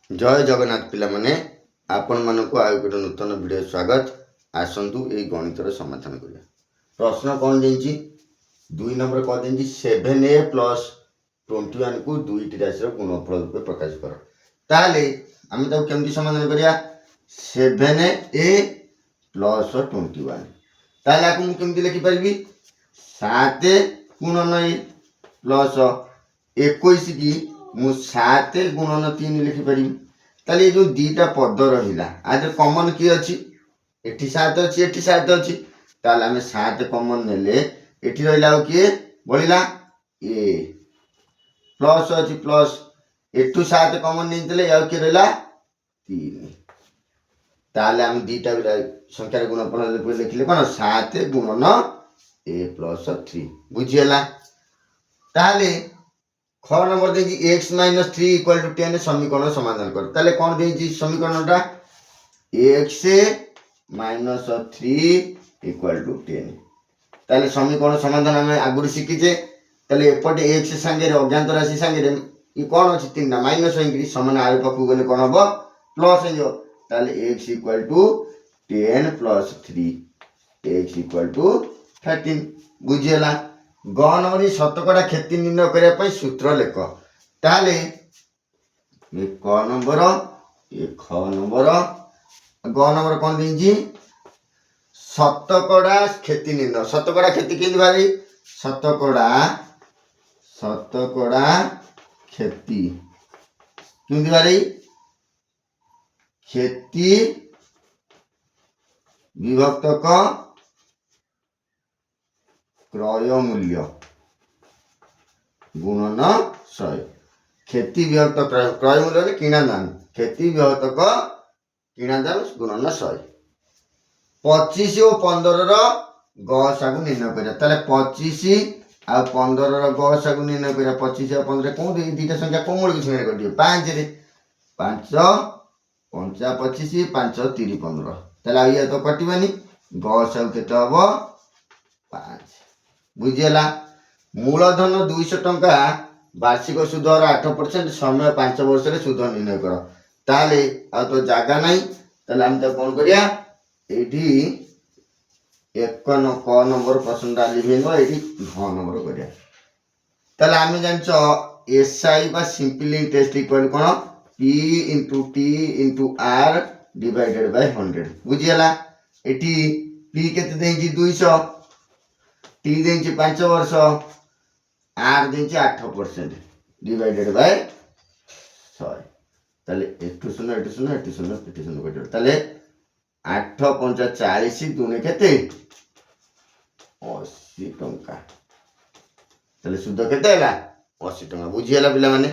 जय जगन्नाथ पिला माने आपण मानक आउ गोटे नूतन वीडियो स्वागत। आसतु ये गणितर समाधान करिया। प्रश्न कौन देछि 2 नंबर कह देछि 7a प्लस 21 को दुईटी राशि गुणफल रूपे प्रकाश कर। ताले आम ताको केमती समाधान करिया 7a प्लस 21 ताले आकु केमती लिखि परबी 7 गुणन a प्लस 21 की मु 7 गुणन 3 लिखि पारि। ताले जो दीटा पद रहिला आज कॉमन की अछि एठी 7 अछि एठी 7 अछि ताले हम 7 कॉमन नेले एठी रहिला के बळिला a प्लस अछि प्लस एठू 7 कॉमन नेतले या के रहिला 3 ताले हम दीटा संख्या गुणफल लिखले कोन 7 गुणन a प्लस 3 बुझियला। ताले ख नंबर देखि x - 3 = 10 समीकरण समाधान कर। ताले कोन देछि समीकरणटा x - 3 = 10। ताले समीकरण समाधान हम आगुर शिखिचे। ताले एपटे x संगे अज्ञात राशि संगे ई कोन अछि 3 ना माइनस होइकरी समान आर पकु गले कोन हबो प्लस होइयो। ताले x = 10 + 3 x = 13 बुझियला। ग नंबर शतकड़ा क्षति निर्णय करिया पई सूत्र लेख। ताले ये क नंबर ये ख नंबर ग नंबर कोन देछि शतकड़ा क्षति निर्णय। शतकड़ा क्षति केंति भारी शतकड़ा क्षति केंति भारी क्षति विभक्त क क्रय मूल्य गुणन 100। क्षति विभक्त क्रय मूल्य किणा दाम क्षति विभक्त क किणा दाम गुणन 100। 25 और 15 रो गसागु निर्णय करिया। ताले 25 आ 15 रो गसागु निर्णय करिया। 25 और 15 कोन दे दीटा संख्या कोन मूल के निर्णय करियो 5 रे 5 5 25 5 3 15 ताले आ ये तो कटिबनी गसागु केते हबो 5 बुझियला। मूलधन 200 टंका वार्षिक सुध 8% समय 5 वर्ष रे सुध निर्णय कर। ताले आ तो जागा नाही ताले हम त कोन करिया एठी 1 क नंबर प्रश्न डाली भेनो एठी घ नंबर करिया। ताले हम जानचो एसआई बा सिंपल इंटरेस्ट इक्वल कोन p * t * r / 100 बुझियला। एठी p केते देछि 200 t देछि 5 वर्ष r देछि 8% डिवाइडेड बाय 100 ताले एठु सुनो एठु सुनो एठु सुनो एठु सुनो कटियो। ताले 8 5 40 दुने केते 80 टंका ताले सुध केते हैला 80 टंका बुझियला पिला माने।